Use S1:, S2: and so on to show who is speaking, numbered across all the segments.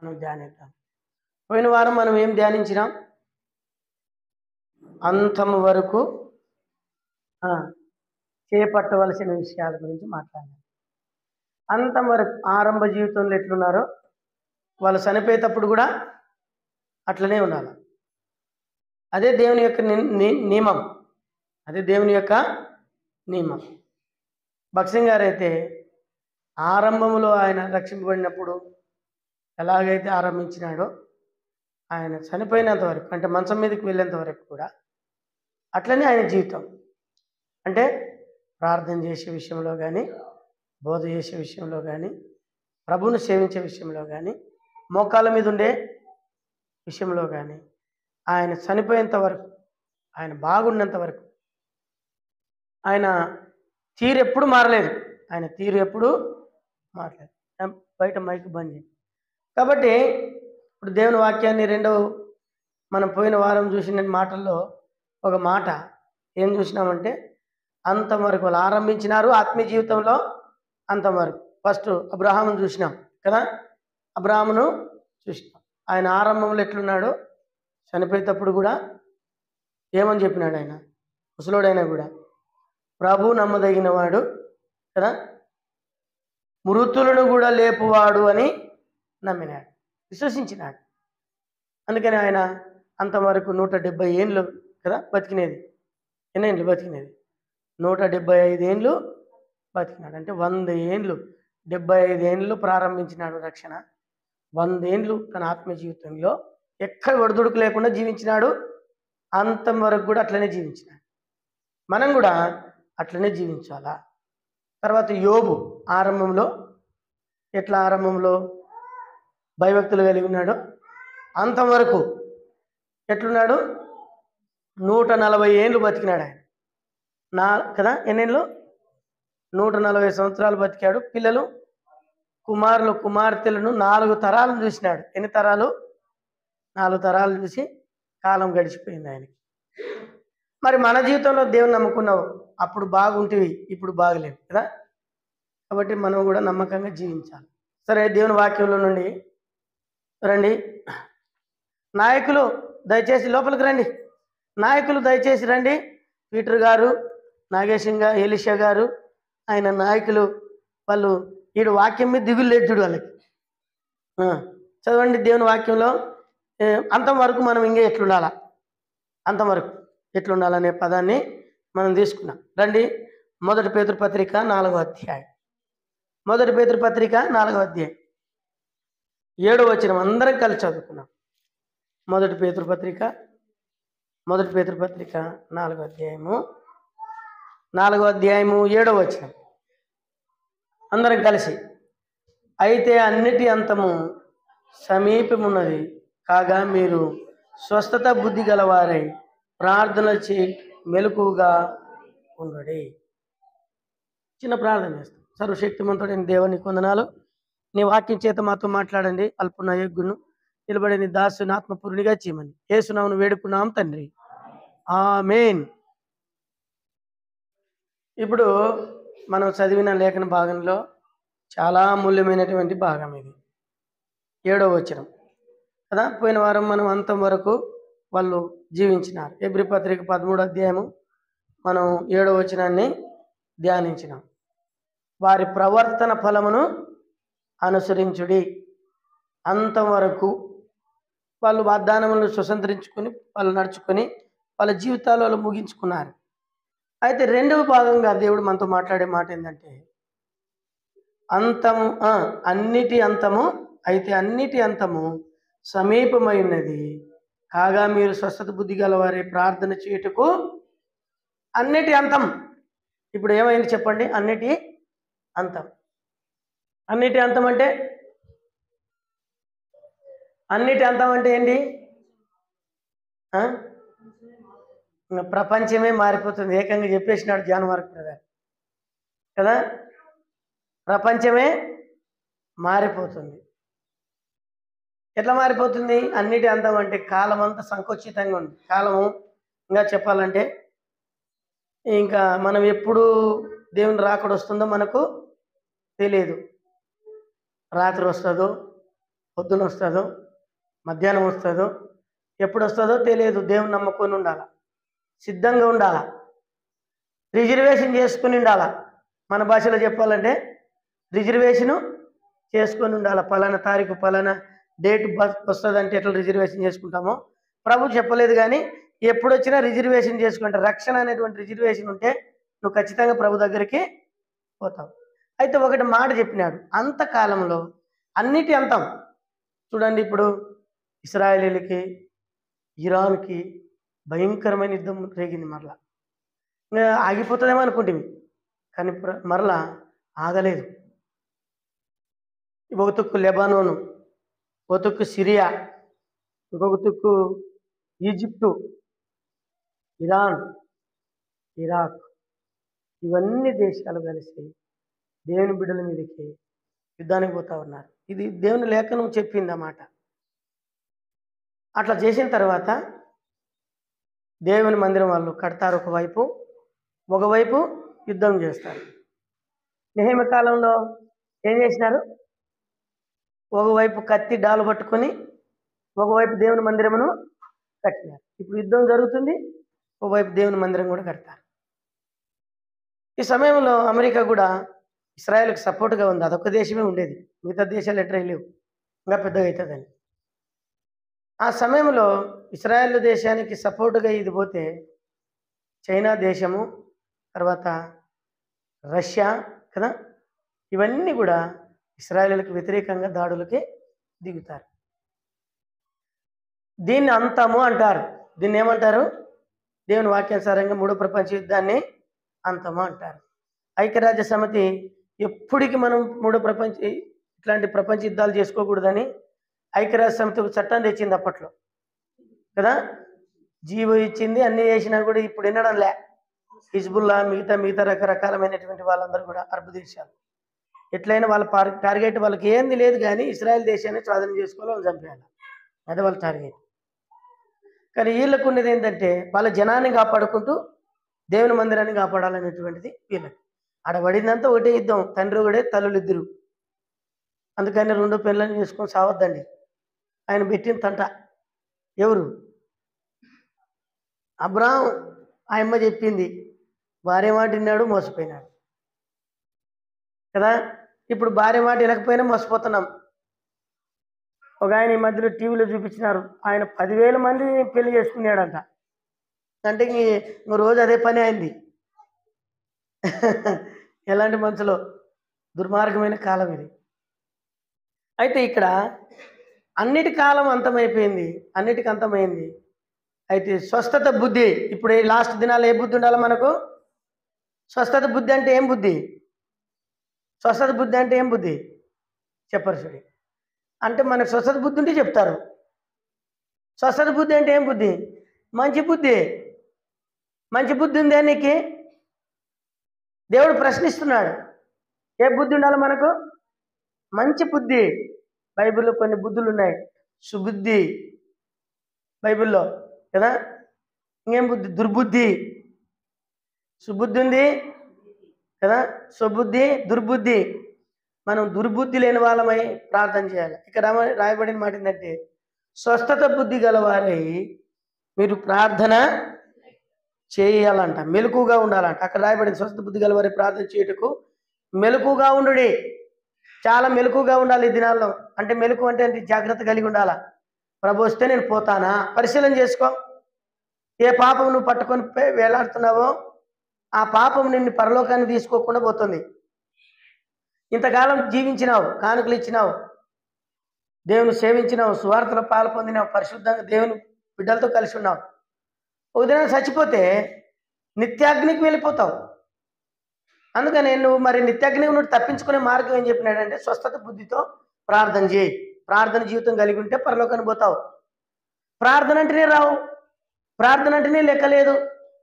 S1: మనం ధ్యానిద్దాం. పోయిన వారం మనం ఏం ధ్యానించినాం? అంతం వరకు చేపట్టవలసిన విషయాల గురించి మాట్లాడాం. అంతం వరకు ఆరంభ జీవితంలో ఎట్లున్నారో వాళ్ళు చనిపోయేటప్పుడు కూడా అట్లనే ఉండాలి. అదే దేవుని యొక్క నియమం. అదే దేవుని యొక్క నియమం. భక్సింగ్ గారు అయితే ఆరంభంలో ఆయన రక్షింపబడినప్పుడు ఎలాగైతే ఆరంభించినాడో ఆయన చనిపోయినంత వరకు, అంటే మంచం మీదకి వెళ్ళేంత వరకు కూడా అట్లనే ఆయన జీవితం. అంటే ప్రార్థన చేసే విషయంలో కానీ, బోధ చేసే విషయంలో కానీ, ప్రభువును సేవించే విషయంలో కానీ, మోకాళ్ళ మీద ఉండే విషయంలో కానీ ఆయన చనిపోయేంత వరకు, ఆయన బాగున్నంత వరకు ఆయన తీరు ఎప్పుడు మారలేదు. ఆయన తీరు ఎప్పుడు మారలేదు. బయట మైక్ బంద్ చేయండి. కాబట్టి ఇప్పుడు దేవుని వాక్యాన్ని మనం పోయిన వారం చూసిన మాటల్లో ఒక మాట ఏం చూసినామంటే, అంతవరకు వాళ్ళు ఆరంభించినారు ఆత్మీయ జీవితంలో. అంతవరకు ఫస్ట్ అబ్రహామును చూసినాం కదా. అబ్రహామును చూసినాం. ఆయన ఆరంభంలో ఎట్లున్నాడో చనిపోయేటప్పుడు కూడా ఏమని చెప్పినాడు ఆయన? ముసలోడైనా కూడా ప్రభు నమ్మదగిన వాడు కదా, మృతులను కూడా లేపువాడు అని నమ్మినాడు, విశ్వసించినాడు. అందుకని ఆయన అంతవరకు 170 ఏళ్ళు కదా బతికినేది. ఎన్ని ఏళ్ళు బతికినేది? 175 ఏళ్ళు బతికినాడు. అంటే 100 ఏళ్ళు, 75 ఏళ్ళు ప్రారంభించినాడు రక్షణ. 100 ఏళ్ళు తన ఆత్మ జీవితంలో ఎక్కడ ఒడిదుడుకు లేకుండా జీవించినాడు. అంతం వరకు కూడా అట్లనే జీవించినాడు. మనం కూడా అట్లనే జీవించాలా. తర్వాత యోబు ఆరంభంలో ఆరంభంలో భయభక్తులు కలిగి ఉన్నాడు. అంతవరకు ఎట్లున్నాడు? 140 ఏళ్ళు బతికినాడు ఆయన కదా. ఎన్నేళ్ళు? 140 సంవత్సరాలు బతికాడు. పిల్లలు, కుమారులు, కుమార్తెలను 4 తరాలను చూసినాడు. ఎన్ని తరాలు? 4 తరాలు చూసి కాలం గడిచిపోయింది ఆయనకి. మరి మన జీవితంలో దేవుని నమ్ముకున్నావు, అప్పుడు బాగుంటేవి, ఇప్పుడు బాగలేవు కదా. కాబట్టి మనం కూడా నమ్మకంగా జీవించాలి. సరే, దేవుని వాక్యంలో నుండి రండి. నాయకులు దయచేసి లోపలికి రండి. నాయకులు దయచేసి రండి. పీటర్ గారు, నాగేశంగా, ఎలీషా గారు, ఆయన నాయకులు. వాళ్ళు ఈడు వాక్యం మీద దిగులు లేదు చూడు వాళ్ళకి. చదవండి దేవుని వాక్యంలో. అంతవరకు మనం ఇంకా ఎట్లుండాలా, అంతవరకు ఎట్లుండాలనే పదాన్ని మనం తీసుకున్నాం. రండి, 1 పేతురు పత్రిక 4వ అధ్యాయం. 1 పేతురు పత్రిక 4వ అధ్యాయం 7వ వచనం అందరం కలిసి చదువుకున్నాం. 1 పేతురు పత్రిక 4వ అధ్యాయము 7వ వచనం అందరం కలిసి. అయితే అన్నిటి అంతము సమీపమున్నది కాగా మీరు స్వస్థత బుద్ధి గలవారై ప్రార్థన మెలకుగా ఉండడి. చిన్న ప్రార్థన చేస్తాం. సర్వశక్తిమంతుడైన దేవుని వందనాలు. నీ వాక్యం చేత మాతో మాట్లాడండి. అల్పున యజ్ఞను నిలబడి నీ దాసుని ఆత్మపూర్ణిగా చేయమని యేసు నామమున వేడుకున్నాం తండ్రి, ఆమేన్. ఇప్పుడు మనం చదివిన లేఖన భాగంలో చాలా అమూల్యమైనటువంటి భాగం ఇది, 7వ వచనం కదా. పోయిన వారం మనం అంతం వరకు వాళ్ళు జీవించినారు. హెబ్రీ పత్రిక 13వ అధ్యాయము మనం 7వ వచనాన్ని ధ్యానించినాం. వారి ప్రవర్తన ఫలమును అనుసరించుడి. అంతవరకు వాళ్ళు వాగ్దానములను స్వతంత్రించుకొని వాళ్ళు నడుచుకొని వాళ్ళ జీవితాలు వాళ్ళు ముగించుకున్నారు. అయితే రెండవ భాగంగా దేవుడు మనతో మాట్లాడే మాట ఏంటంటే, అంతము అన్నిటి అంతము, అయితే అన్నిటి అంతము సమీపమై ఉన్నది కాగా మీరు స్వస్థత బుద్ధి గలవారే ప్రార్థన చేయుటకు. అన్నిటి అంతం. ఇప్పుడు ఏమైంది చెప్పండి? అన్నిటి అంతం. అన్నిటి అంతం అంటే ఏంటి? ప్రపంచమే మారిపోతుంది. ఏకంగా చెప్పేసినాడు జాన్ మార్క్ గారు కదా. ప్రపంచమే మారిపోతుంది. ఎట్లా మారిపోతుంది? అన్నిటి అంతం అంటే కాలం అంతా సంకుచితంగా ఉంది. కాలము ఇంకా చెప్పాలంటే ఇంకా మనం ఎప్పుడు దేవుని రాకడ వస్తుందో మనకు తెలియదు. రాత్రి వస్తుందో పొద్దున వస్తుందో మధ్యాహ్నం వస్తుందో ఎప్పుడు వస్తుందో తెలియదు. దేవుని నమ్ముకొని ఉండాలి, సిద్ధంగా ఉండాలా, రిజర్వేషన్ చేసుకుని ఉండాలా. మన భాషలో చెప్పాలంటే రిజర్వేషను చేసుకొని ఉండాలి. పలానా తారీఖు పలానా డేట్ వస్తుందంటే ఎట్లా రిజర్వేషన్ చేసుకుంటామో ప్రభు చెప్పలేదు, కానీ ఎప్పుడు వచ్చినా రిజర్వేషన్ చేసుకుంటే రక్షణ అనేటువంటి రిజర్వేషన్ ఉంటే నువ్వు ఖచ్చితంగా ప్రభు దగ్గరికి పోతావు. అయితే ఒకటి మాట చెప్పినాడు, అంతకాలంలో అన్నిటి అంతం. చూడండి, ఇప్పుడు ఇశ్రాయేలీలకి ఇరాన్కి భయంకరమైన యుద్ధం రేగింది. మరలా ఇంకా ఆగిపోతుందేమో అనుకుంటుంది, కానీ మరలా ఆగలేదు. ఒక తుక్కు లెబానోను, ఒక తుక్కు సిరియా, ఇంకొక తుక్కు ఈజిప్టు, ఇరాన్, ఇరాక్, ఇవన్నీ దేశాలు కలిసి దేవుని బిడ్డల మీదకి యుద్ధానికి పోతా ఉన్నారు. ఇది దేవుని లేఖనం చెప్పింది అన్నమాట. అట్లా చేసిన తర్వాత దేవుని మందిరం వాళ్ళు కడతారు, ఒకవైపు యుద్ధం చేస్తారు. నెహెమ్యా కాలంలో ఏం చేసినారు? ఒకవైపు కత్తి డాలు పట్టుకొని ఒకవైపు దేవుని మందిరమును కట్టినారు. ఇప్పుడు యుద్ధం జరుగుతుంది, ఒకవైపు దేవుని మందిరం కూడా కడతారు. ఈ సమయంలో అమెరికా కూడా ఇస్రాయేల్కి సపోర్ట్గా ఉంది. అదొక దేశమే ఉండేది, మిగతా దేశాలు ఎంటర్ లేవు, ఇంకా పెద్దగా అవుతుందని. ఆ సమయంలో ఇస్రాయేల్ దేశానికి సపోర్టుగా ఇది పోతే చైనా దేశము, తర్వాత రష్యా కదా, ఇవన్నీ కూడా ఇశ్రాయేలులకు వ్యతిరేకంగా దాడులకి దిగుతారు. దీన్ని అంతము అంటారు. దీన్ని ఏమంటారు? దేవుని వాక్యానుసారంగా మూడో ప్రపంచ యుద్ధాన్ని అంతము అంటారు. ఐక్యరాజ్య సమితి ఎప్పటికీ మనం ఇట్లాంటి ప్రపంచ యుద్ధాలు చేసుకోకూడదని ఐక్యరాజ్య సమితి ఒక చట్టం తెచ్చింది అప్పట్లో కదా, జీవో ఇచ్చింది, అన్నీ చేసినా కూడా ఇప్పుడు వినడం లే. హిజ్బుల్లా మిగతా రకరకాలమైనటువంటి వాళ్ళందరూ కూడా అరబ్ దేశాలు ఎట్లయినా వాళ్ళ టార్గెట్ వాళ్ళకి ఏంది లేదు, కానీ ఇస్రాయేల్ దేశాన్ని స్వాధీనం చేసుకోవాలి, వాళ్ళు చంపేయాలి, అదే వాళ్ళ టార్గెట్. కానీ వీళ్ళకు ఉన్నది ఏంటంటే వాళ్ళ జనాన్ని కాపాడుకుంటూ దేవుని మందిరాన్ని కాపాడాలనేటువంటిది వీళ్ళకి. ఆడ పడిందంతా ఒకటే యుద్ధం, తండ్రి ఒకడే తల్లులు ఇద్దరు. అందుకని 2 పెళ్ళని చేసుకొని సావద్దండి. ఆయన పెట్టిన తంట ఎవరు? అబ్రాహాం. ఆయమ్మ చెప్పింది, భార్య మాట విన్నాడు, మోసపోయినాడు కదా. ఇప్పుడు భార్య మాట వినకపోయినా మోసపోతున్నాం. ఒక ఆయన ఈ మధ్యలో టీవీలో చూపించినారు, ఆయన 10,000 మంది పెళ్లి చేసుకున్నాడంట. అంటే ఇంక రోజు అదే పని అయింది. ఎలాంటి మనసులో దుర్మార్గమైన కాలం ఇది. అయితే ఇక్కడ అన్నిటి కాలం అంతమైపోయింది, అన్నిటికి అంతమైంది. అయితే స్వస్థత బుద్ధి, ఇప్పుడు ఈ లాస్ట్ దినాలు ఏ బుద్ధి ఉండాలి మనకు? స్వస్థత బుద్ధి అంటే ఏం బుద్ధి? స్వస్థత బుద్ధి అంటే ఏం బుద్ధి చెప్పరు చూడి. అంటే మనకు స్వస్థత బుద్ధి ఉంటే చెప్తారు. స్వస్థత బుద్ధి అంటే ఏం బుద్ధి? మంచి బుద్ధి. మంచి బుద్ధి ఉందే నీకు? దేవుడు ప్రశ్నిస్తున్నాడు, ఏ బుద్ధి ఉండాలి మనకు? మంచి బుద్ధి. బైబిల్లో కొన్ని బుద్ధులు ఉన్నాయి. సుబుద్ధి బైబిల్లో కదా. ఇంకేం బుద్ధి? దుర్బుద్ధి. సుబుద్ధి ఉంది కదా, సుబుద్ధి, దుర్బుద్ధి. మనం దుర్బుద్ధి లేని వాళ్ళమై ప్రార్థన చేయాలి. ఇక్కడ రాయబడిన మాట ఏంటంటే, స్వస్థత బుద్ధి గలవారై మీరు ప్రార్థన చేయాలంట, మెలకుగా ఉండాలంట. అక్కడ రాయబడింది, స్వస్థత బుద్ధి గలవారై ప్రార్థన చేయుటకు మెలకుగా ఉండుడి. చాలా మెలకుగా ఉండాలి ఈ దినాల్లో. అంటే మెలకు అంటే జాగ్రత్త కలిగి ఉండాలా. ప్రభు వస్తే నేను పోతానా? పరిశీలన చేసుకో. ఏ పాపం నువ్వు పట్టుకొని వేలాడుతున్నావో ఆ పాపం నిన్ను పరలోకాన్ని తీసుకోకుండా పోతుంది. ఇంతకాలం జీవించినావు, కానుకలు ఇచ్చినావు, దేవుని సేవించినావు, సువార్తలో పాలు పొందినావు, పరిశుద్ధంగా దేవుని బిడ్డలతో కలిసి ఉన్నావు. ఒక దినం చచ్చిపోతే నిత్యాగ్నికి వెళ్ళిపోతావు. అందుకని నువ్వు మరి నిత్యాగ్ని నుండి తప్పించుకునే మార్గం ఏం చెప్పినాడంటే, స్వస్థత బుద్ధితో ప్రార్థన చేయి. ప్రార్థన జీవితం కలిగి ఉంటే పరలోకాన్ని పోతావు. ప్రార్థన అంటేనే రావు, ప్రార్థన అంటేనే లెక్కలేదు,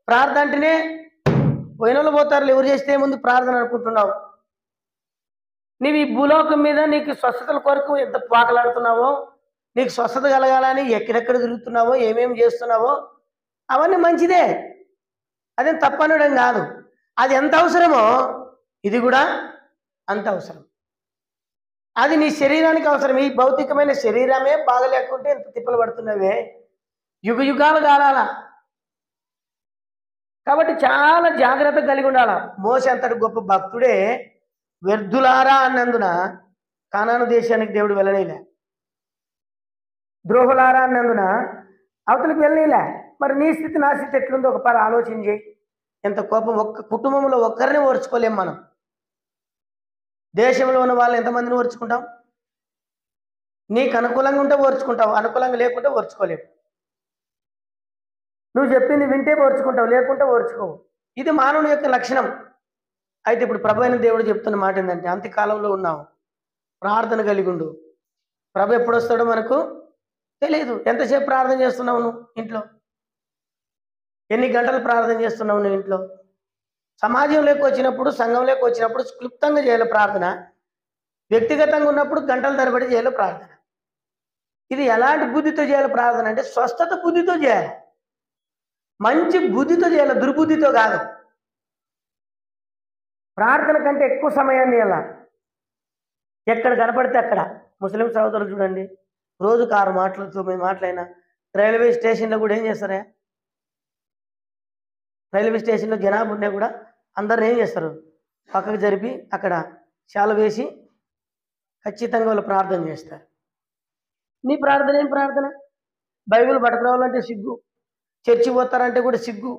S1: ప్రార్థన అంటేనే పోయిన వాళ్ళు పోతారు, ఎవరు చేస్తే ముందు ప్రార్థన అనుకుంటున్నావు. నీవు ఈ భూలోకం మీద నీకు స్వస్థతల కొరకు ఎంత పాకలాడుతున్నావో, నీకు స్వస్థత కలగాలని ఎక్కడెక్కడ తిరుగుతున్నావో, ఏమేమి చేస్తున్నావో అవన్నీ మంచిదే, అదేం తప్పనడం కాదు. అది ఎంత అవసరమో ఇది కూడా అంత అవసరం. అది నీ శరీరానికి అవసరం. ఈ భౌతికమైన శరీరమే బాగలేకుంటే ఎంత తిప్పలు పడుతున్నవే, యుగ యుగాలు కాలాల. కాబట్టి చాలా జాగ్రత్త కలిగి ఉండాల. మోసే అంతటి గొప్ప భక్తుడే వ్యర్థులారా అన్నందున కానాను దేశానికి దేవుడు వెళ్ళనీలే. ద్రోహులారా అన్నందున అవతలికి వెళ్ళనీలే. మరి నీ స్థితి నా స్థితి ఎట్లుందో ఒకసారి ఆలోచన చేయి. ఎంత కోపం! ఒక్క కుటుంబంలో ఒక్కరిని ఓర్చుకోలేం మనం. దేశంలో ఉన్న వాళ్ళు ఎంతమందిని ఓర్చుకుంటాం? నీకు అనుకూలంగా ఉంటే ఓర్చుకుంటావు, అనుకూలంగా లేకుంటే ఓర్చుకోలేవు. నువ్వు చెప్పింది వింటే ఓర్చుకుంటావు, లేకుంటే ఓర్చుకోవు. ఇది మానవుని యొక్క లక్షణం. అయితే ఇప్పుడు ప్రభు అయిన దేవుడు చెప్తున్న మాట ఏంటంటే, అంత్యకాలంలో ఉన్నావు, ప్రార్థన కలిగి ఉండు. ప్రభు ఎప్పుడు వస్తాడో మనకు తెలియదు. ఎంతసేపు ప్రార్థన చేస్తున్నావు నువ్వు ఇంట్లో? ఎన్ని గంటలు ప్రార్థన చేస్తున్నావు నువ్వు ఇంట్లో? సమాజంలోకి వచ్చినప్పుడు, సంఘంలోకి వచ్చినప్పుడు క్లుప్తంగా చేయాలి ప్రార్థన. వ్యక్తిగతంగా ఉన్నప్పుడు గంటల తరబడి చేయాలి ప్రార్థన. ఇది ఎలాంటి బుద్ధితో చేయాలి ప్రార్థన అంటే స్వస్థత బుద్ధితో చేయాలి, మంచి బుద్ధితో చేయాలి, దుర్బుద్ధితో కాదు. ప్రార్థన కంటే ఎక్కువ సమయాన్ని ఇలా ఎక్కడ కనపడితే అక్కడ. ముస్లిం సోదరులు చూడండి, రోజుకు 6 మాటలు 9 మాటలైనా రైల్వే స్టేషన్లో కూడా ఏం చేస్తారా? రైల్వే స్టేషన్లో జనాభా ఉన్నా కూడా అందరు ఏం చేస్తారు? పక్కకు జరిపి అక్కడ శాల వేసి ఖచ్చితంగా వాళ్ళు ప్రార్థన చేస్తారు. నీ ప్రార్థన ఏం ప్రార్థన? బైబిల్ పట్టుకురావాలంటే సిగ్గు, చర్చి పోతారంటే కూడా సిగ్గు.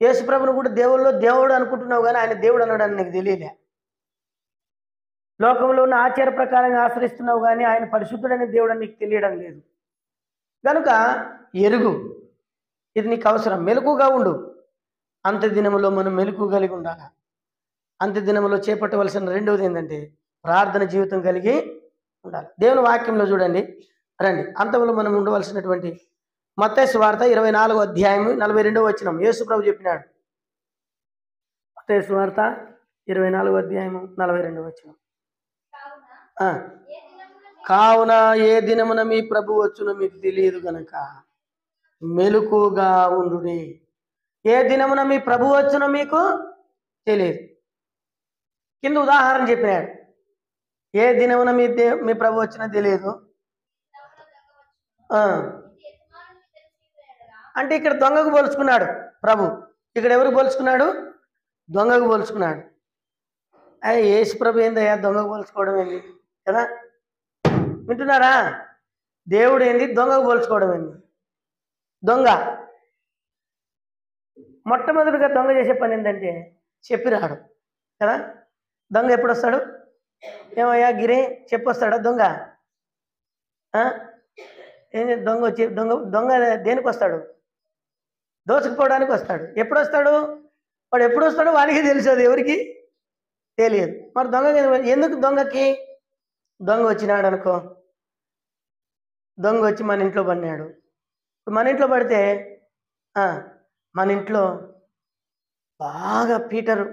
S1: యేసుప్రభుని కూడా దేవుడు అనుకుంటున్నావు, కానీ ఆయన దేవుడు అన్నాడని నీకు తెలియలే. లోకంలో ఉన్న ఆచార ప్రకారంగా ఆశ్రయిస్తున్నావు, కానీ ఆయన పరిశుద్ధుడైన దేవుడు అని నీకు తెలియడం లేదు. కనుక ఎరుగు, ఇది నీకు అవసరం. మెలకుగా ఉండు. అంత్య దినములో మనం మెలకు కలిగి ఉండాలి. అంత్య దినములో చేపట్టవలసిన రెండవది ఏంటంటే ప్రార్థన జీవితం కలిగి ఉండాలి. దేవుని వాక్యంలో చూడండి, రండి. అంతంలో మనం ఉండవలసినటువంటి మత్తయి సువార్త 24వ అధ్యాయం 42వ వచనం యేసు ప్రభు చెప్పినాడు. మత్తయి సువార్త 24వ అధ్యాయం 42వ వచనం. కావున ఏ దినమున మీ ప్రభు వచ్చునో మీకు తెలియదు గనక మెలకుగా ఉండుడి. ఏ దినమున మీ ప్రభు వచ్చునో మీకు తెలియదు. కింద ఉదాహరణ చెప్పినాడు. ఏ దినమున మీ ప్రభు వచ్చినా తెలియదు అంటే ఇక్కడ దొంగకు పోల్చుకున్నాడు ప్రభు. ఇక్కడ ఎవరు పోల్చుకున్నాడు? దొంగకు పోల్చుకున్నాడు. యేసు ప్రభు ఏందయ్యా దొంగకు పోల్చుకోవడం ఏంది కదా? వింటున్నారా? దేవుడు ఏంది దొంగకు పోల్చుకోవడం ఏంది? దొంగ మొట్టమొదటిగా దొంగ చేసే పని ఏంటంటే చెప్పిరాడు కదా. దొంగ ఎప్పుడు వస్తాడు? ఏమయ్యా గిరి చెప్పొస్తాడా దొంగ? ఏం దొంగ వచ్చి దొంగ దేనికి వస్తాడు? దోచుకుపోవడానికి వస్తాడు. ఎప్పుడు వస్తాడు? వాడు ఎప్పుడు వస్తాడో వాడికి తెలుసు, అది ఎవరికి తెలియదు. మరి దొంగ ఎందుకు? దొంగకి దొంగ వచ్చినాడు అనుకో, దొంగ వచ్చి మన ఇంట్లో పడినాడు. మన ఇంట్లో పడితే మన ఇంట్లో బాగా పీటరు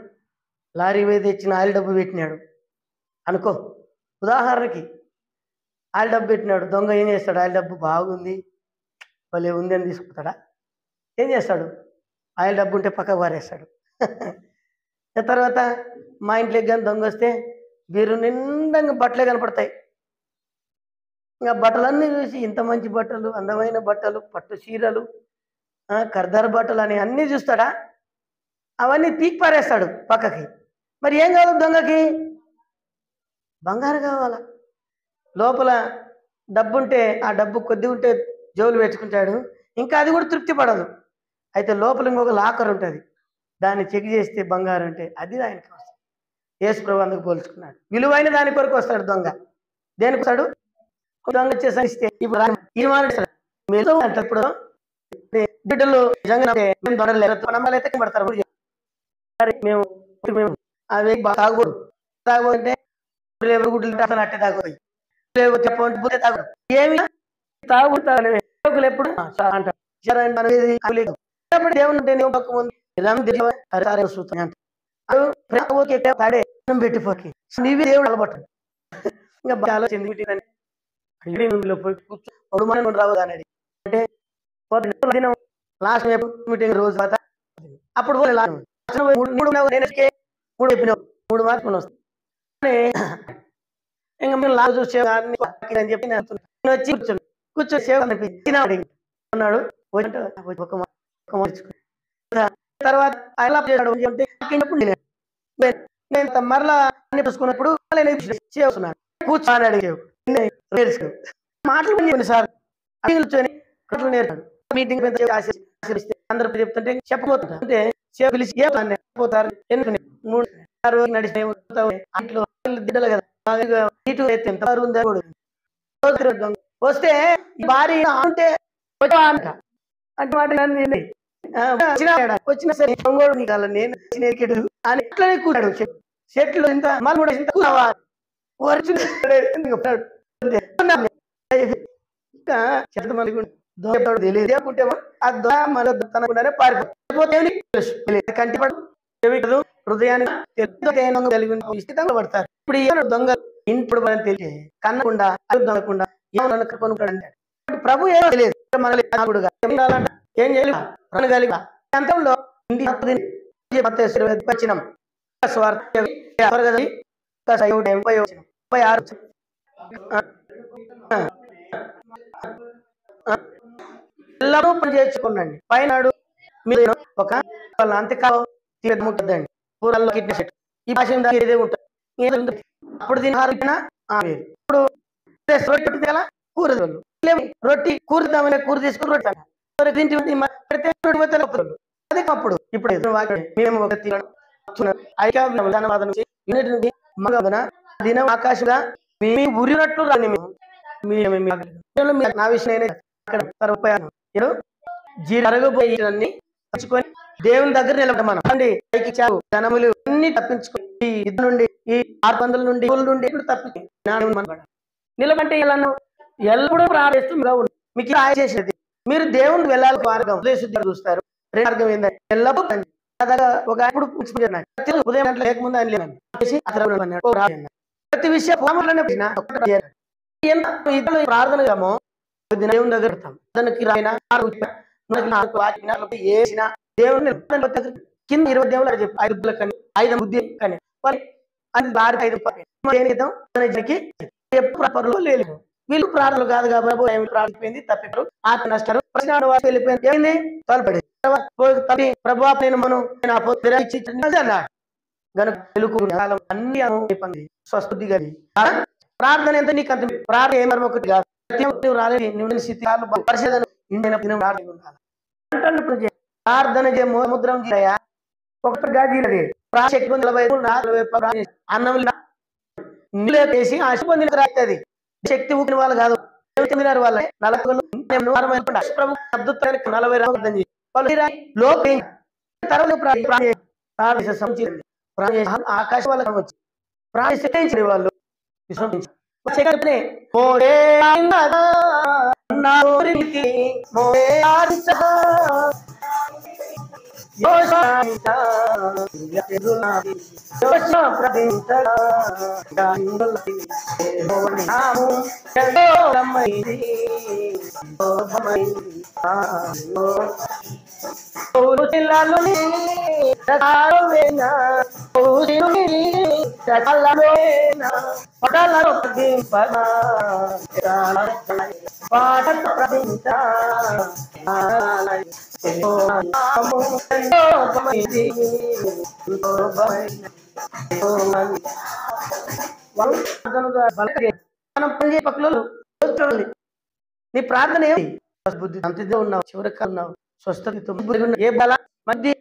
S1: లారీ వేసి తెచ్చిన ఆయిల్ డబ్బు పెట్టినాడు అనుకో. ఉదాహరణకి ఆయిల్ డబ్బు పెట్టినాడు. దొంగ ఏం చేస్తాడు? ఆయిల్ డబ్బు బాగుంది, భలే ఉంది అని తీసుకుంటాడా? ఏం చేస్తాడు? ఆయిల్ డబ్బు ఉంటే పక్కకు పారేస్తాడు. తర్వాత మా ఇంట్లోకి కానీ దొంగ వస్తే బీరు నిండంగా బట్టలే కనపడతాయి. ఇంకా బట్టలన్నీ చూసి ఇంత మంచి బట్టలు, అందమైన బట్టలు, పట్టు చీరలు, ఖర్దార్ బట్టలు అని అన్నీ చూస్తాడా? అవన్నీ పీక్ పారేస్తాడు పక్కకి. మరి ఏం కావాలి దొంగకి? బంగారు కావాలా? లోపల డబ్బు ఉంటే ఆ డబ్బు కొద్ది ఉంటే జోలు పెట్టుకుంటాడు, ఇంకా అది కూడా తృప్తి పడదు. అయితే లోపల ఇంకొక లాకర్ ఉంటుంది, దాన్ని చెక్ చేస్తే బంగారం అంటే అది ఆయనకి వస్తుంది. యేసు ప్రభు అందుకు పోల్చుకున్నాడు. విలువైన దాని కొరకు వస్తాడు దొంగ. దేనికి వస్తాడు? దొంగ వచ్చేసరిస్తే ఇప్పుడు బిడ్డలు నిజంగా పడతారు. మేము అవి తాగకూడదు. తాగబోతే ఎవరు గుడ్లు అట్టే తాగుతాయి, తాగు ఏమి తాగుతారు ఎప్పుడు అంటారు. దేవుని పెట్టిపోకి నీవి దేవుడు అలబట్టు. ఇంకా ఆలోచన పోయి కూర్చో రావు అనేది అంటే లాస్ట్ మీటింగ్ రోజు అప్పుడు 3 మార్కులు వస్తాయి. ఇంకా మేము లాగా చూసే అని చెప్పి నేను వచ్చి కూర్చొని సేవ అన్నాడు. తర్వాత ఎలా చేశాడు నేను మరలా అన్ని చూసుకున్నప్పుడు చేస్తున్నాడు కూర్చోని మాటలు సార్ కూర్చొని నేర్పాడు. మీటింగ్ అందరూ చెప్తుంటే చెప్పబోతున్నా అంటే పిలిచి పోతారు ఎందుకని 3 రోజులు నడిచిన ఇంట్లో దిడ్డలు కదా ఇటు ఎంత ఉందా వస్తే భార్య అంటే అంటే మాట వచ్చిన సరే నేను అని అట్లనే కూర్చాడు చెట్లు ఇంత మళ్ళీ ఇంత తెలియదేకుంటేమో ఆ దొర మన తనకుండానే పారిపోతే కంటిపడు హృదయాన్ని పడతారు. ఇప్పుడు దొంగలు ఇంప్పుడు మనం తెలియ కన్నకుండా దొంగకుండా కొనుక్కోడంటే ప్రభు ఏమో తెలియదు ఏం చేయలేదు అంతంలో ఎల్లరూ పని చేర్చుకోండి. పైనాడు మీరు ఒక అంతకాలం తీరముంటుందండి కూరల్లో కిడ్నీ ఈ భాష ఇదే ఉంటుంది. అప్పుడు దీని ఇప్పుడు కూర రొట్టి కూరదామనే కూర తీసుకుని రొట్టి అదే అప్పుడు ఇప్పుడు మేము ఒక దినం ఆకాశంగా మీ ఉరినట్లు రాని నా విషయం జరగబోయేవన్నీ తప్పించుకొని దేవుని దగ్గర నిలబడ మనం ధనములు అన్ని తప్పించుకొని ఇద్దరు నుండి ఈ 600 నుండి తప్పించి నిలబడి ఎల్లప్పుడూ ప్రార్థిస్తూ మీకు చేసేది మీరు దేవుని వెళ్ళాలి మార్గం చూస్తారు. మార్గం ఏంటంటే ఎల్లప్పుడూ ఒక ఉదయం గంటల లేకముందు ఆయన లేదండి ప్రతి విషయం ప్రార్థనగామో దేవుని దగ్గర దానికి రాయినా దేవుని కింద 20 దేవుళ్ళు చెప్పి 5 కానీ 5 బుద్ధి కానీ అది దారి 5 లేదు. వీళ్ళు ప్రార్థనలు కాదు కాబట్టి ప్రార్థిపోయింది తప్పారు ఆత్మ నష్టారు వెళ్ళిపోయింది ఏమైంది తలపడి ప్రభావ అన్ని స్వస్థుతి కానీ ప్రార్థన ఎంత నీకు అంత ప్రార్థన ఏమో ఒకటి కాదు ప్రార్థన సముద్రం ఒకటి గాజీలది అన్నం నీళ్ళు వేసి ఆశ పొందిన రాస్తుంది. శక్తి ఊపిన వాళ్ళు కాదు తిన్నారు వాళ్ళ 40 ఆకాశం వాళ్ళ వచ్చి ప్రాణించే వాళ్ళు నీ ప్రార్థన ఏమి బుద్ధి అంతదే ఉన్నావు చివరికి ఉన్నావు స్వస్థత ఏ బల మధ్య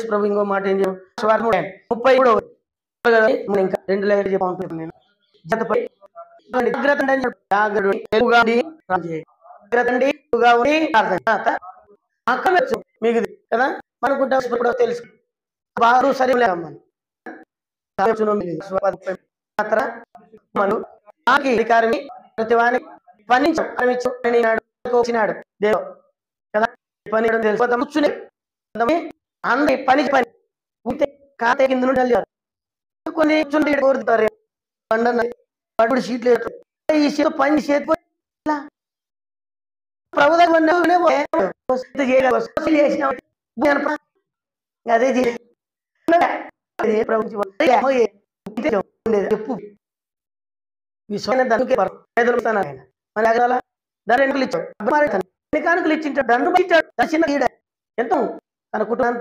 S1: ప్రభు ఇంకో మాట ఏం 33 ఇంకా 2 లైన్లు మీకు కదా అనుకుంటా తెలుసు బారు సరే అధికారిని ప్రతి వానికి పనిచ్చినాడు దేవుడు కదా పని కూర్చుని అందరి పని పని ఉంటే ఖాతా కింద నుండి కొన్ని కోరుతారు పడుడు సీట్లు ఈ సీట్లు పని చేతి ప్రభు దగ్గర అదే చెప్పు విశ్వాన్ని దానికి ఆయన మన అగరాల దాని ఎన్నికలు ఇచ్చాడు ఎన్ని కానుకలు ఇచ్చింటాడు దండు ఇచ్చాడు చిన్న గీడ ఎంత తన కుటుంబం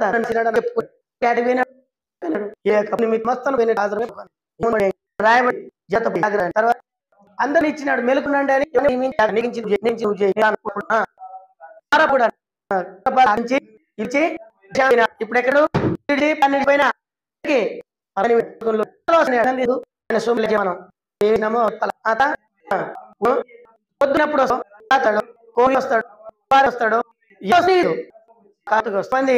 S1: రాయబడి జత తర్వాత అందరు ఇచ్చినాడు మెలుకునండి అని ఇచ్చి ఇప్పుడు ఎక్కడ 12 పైన మనం పొద్దునప్పుడు వస్తాడు కోడి వస్తాడు వస్తాడు వస్తుంది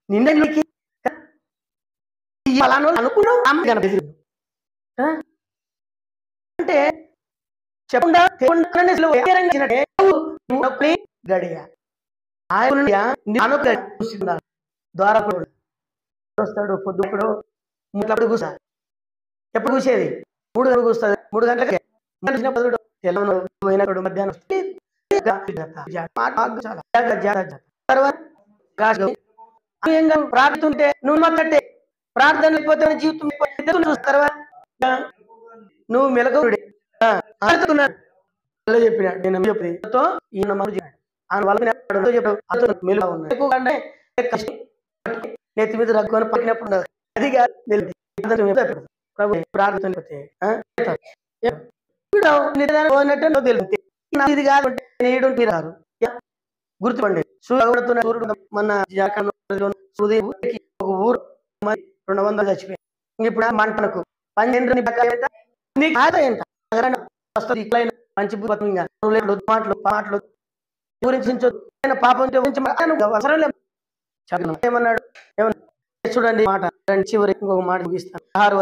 S1: నిన్న అనుకున్నావు అంటే చెప్పకుండా గడియ ద్వారా వస్తాడు పొద్దుప్పుడు ముట్లప్పుడు కూసా ఎప్పుడు కూసేది 3 గంటలకు కూస్తుంది 3 గంటలకి తెల్లడు మధ్యాహ్నం ప్రార్థుంటే నువ్వు మాట్లాడే ప్రార్థన లేకపోతే జీవితం చూస్తారా నువ్వు మెలకుడు చెప్పినాడు నేను చెప్పితో ఈయన నెత్తి మీద రగ్గుని పట్టినప్పుడు అది ప్రభు ప్రార్థన ఇది కాదు రారు గుర్తుపండి సూర్యుడు మన ఒక ఊరు 200 చచ్చిపోయి ఇప్పుడు మంటనకు 12 మంచి మాటలు పాటలు గురించి పాపం అవసరం లేదు ఏమన్నాడు చూడండి మాట చివరి ఇంకొక మాట ముగిస్తాను 6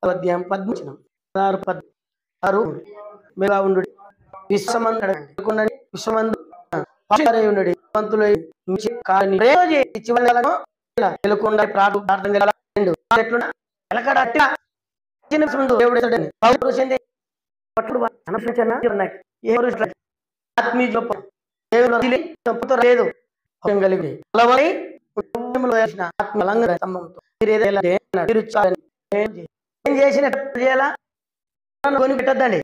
S1: అధ్యాయం 16 మెగా ఉండు విశ్వమందు పంతులు లేదు ఏం చేసిన చేయాలా కొని పెట్టద్దండి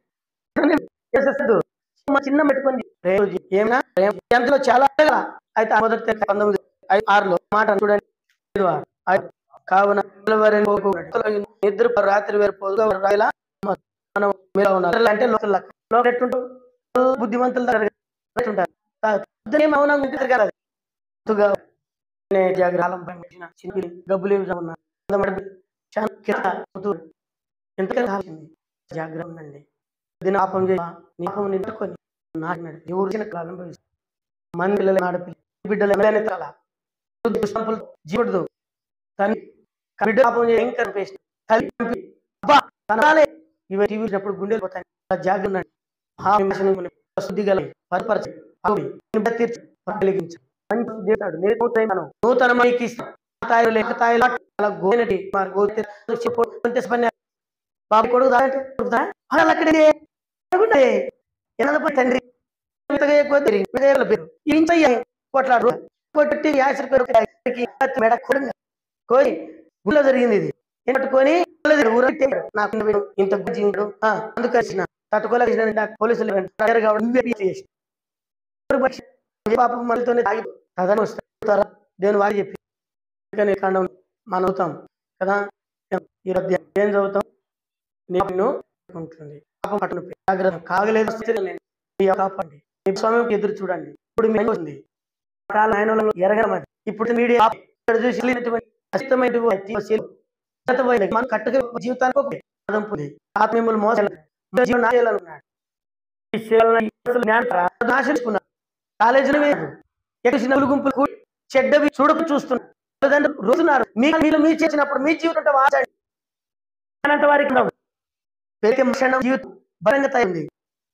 S1: చిన్న పెట్టుకుంది ఎంతలో చాలా అయితే మొదటి 19:6 మాట చూడండి కావున నిద్ర రాత్రి వేరుపోదు మనం మీరు ఉన్నారు అంటే ఎట్టుంటారు బుద్ధిమంతుల దగ్గర గబ్బులు జాగ్రత్త ఉండండి దినాపం నింపుకొని నాటినాడు ఎవరు మంది పిల్లలు ఆడపిల్ల బిడ్డలు జీవుడు బిడ్డ టీవీప్పుడు గుండెలు పోతాయి జాగ్రత్త తండ్రి కొట్లాడు కొట్టి కోరి గుళ్ళో జరిగింది ఇది పట్టుకొని నాకు ఇంత అందుకని తట్టుకోలేక పోలీసులు పాపం మనతోనే ఆగి వస్తారా దేవుని వారి చెప్పి కాండం మనం అవుతాం కదా ఈ ఏం చదువుతాం నేను ఉంటుంది జాగ్రత్త కాగలేదు కాపాడండి స్వామి ఎదురు చూడండి ఇప్పుడు మీకు ఉంది ఎరగమని ఇప్పుడు మీడియా చూసి మనం కట్టుగా జీవితానికి ఆత్మీయులు మోసాలు కాలేజీలు ఎక్కడ గుంపులు చెడ్డవి చూడకు చూస్తున్నారు రోజున్నారు మీరు చేసినప్పుడు మీ జీవితం వాచండి వారికి జీవితం బలంగా తయారు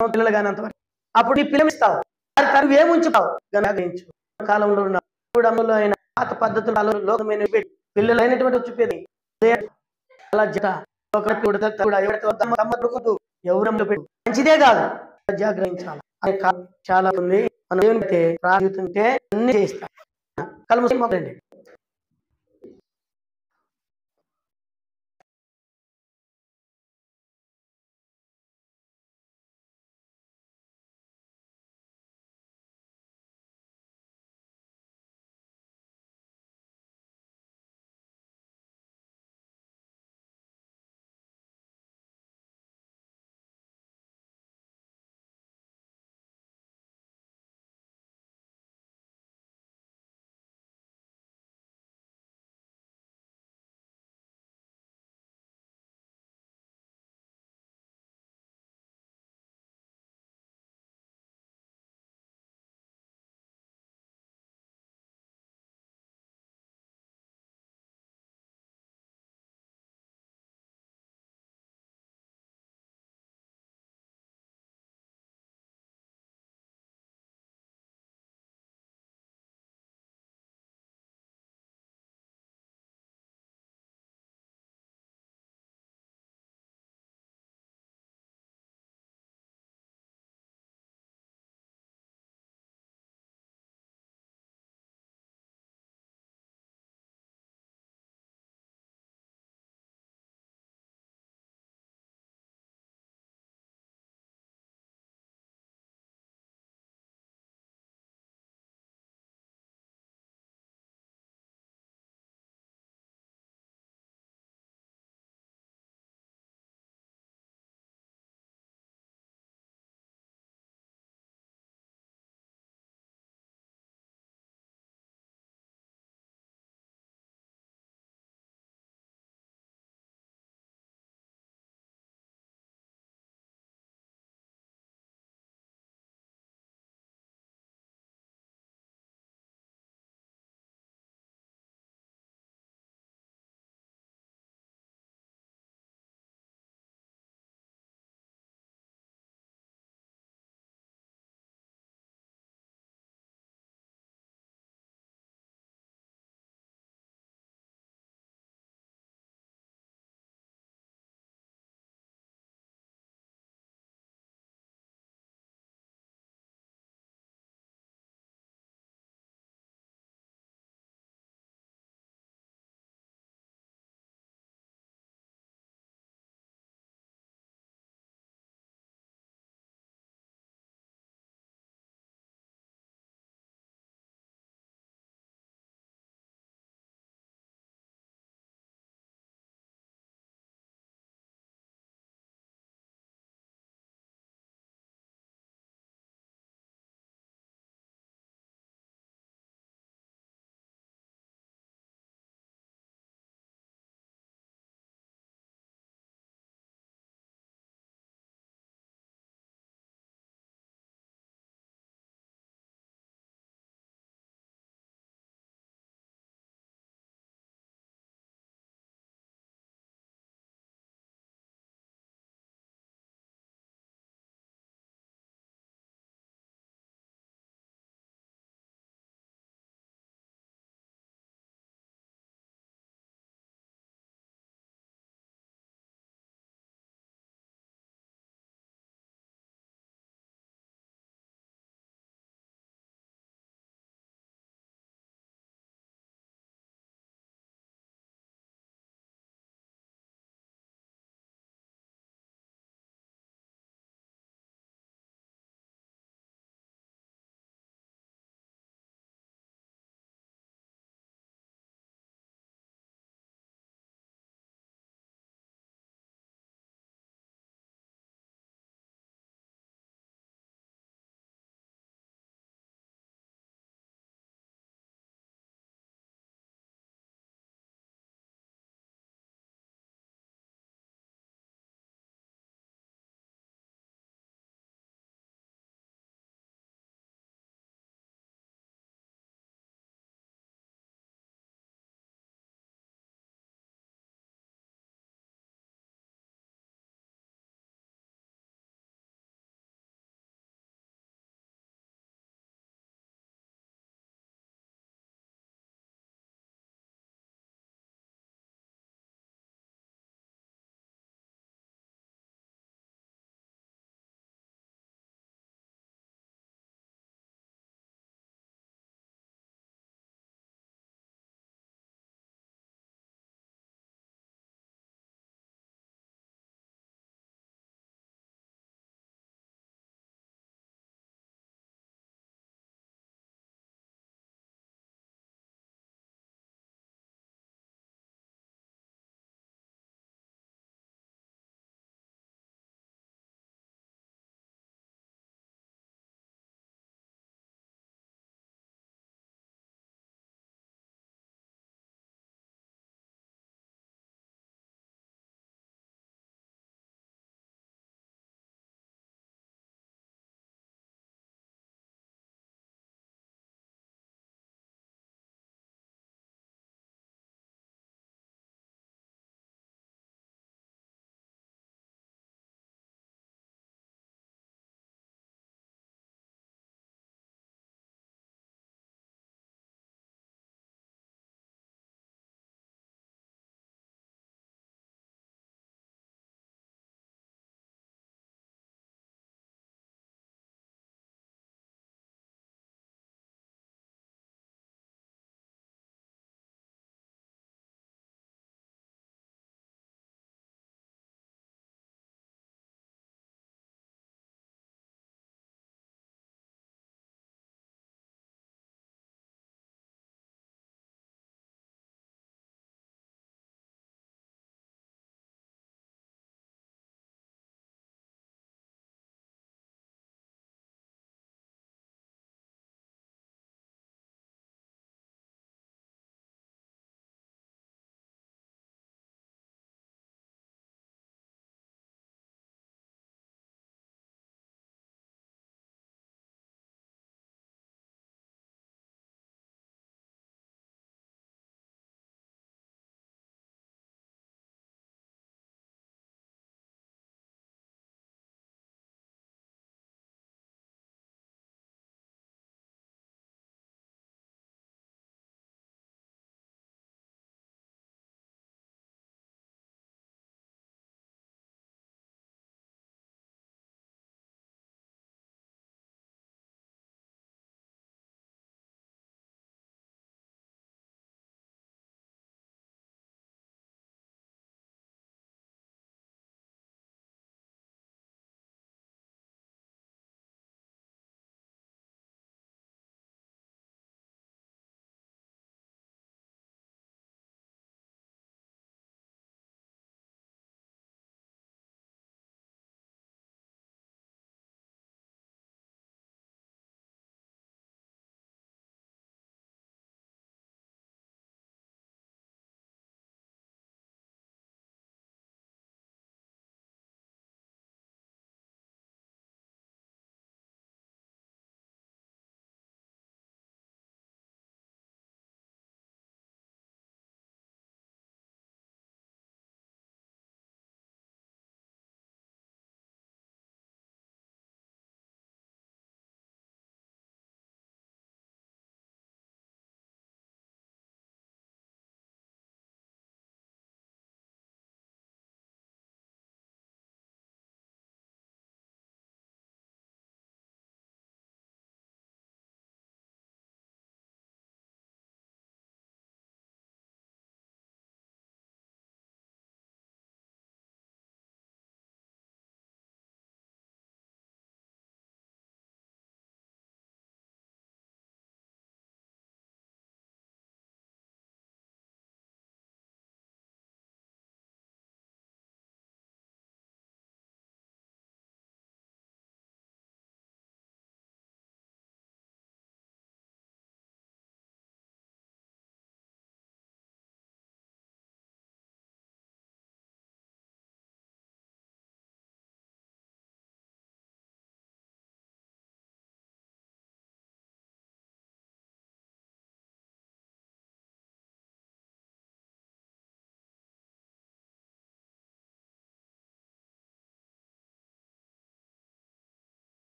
S1: పిల్లలు కానంత వరకు అప్పుడు ఈ పిల్లమిస్తావు తను ఏముంచుతావు కాలంలో ఉన్న అయిన పాత పద్ధతులు లోకమైన పిల్లలు అయినటువంటి చూపేది అలా ఎవరు మంచిదే కాదు జాగ్రహించాలి చాలా ఉంది. మన దేవుని అయితే జీవితం ఉంటే అన్ని చేయిస్తాం. కళ్ళు మూసుకొని మొదలండి.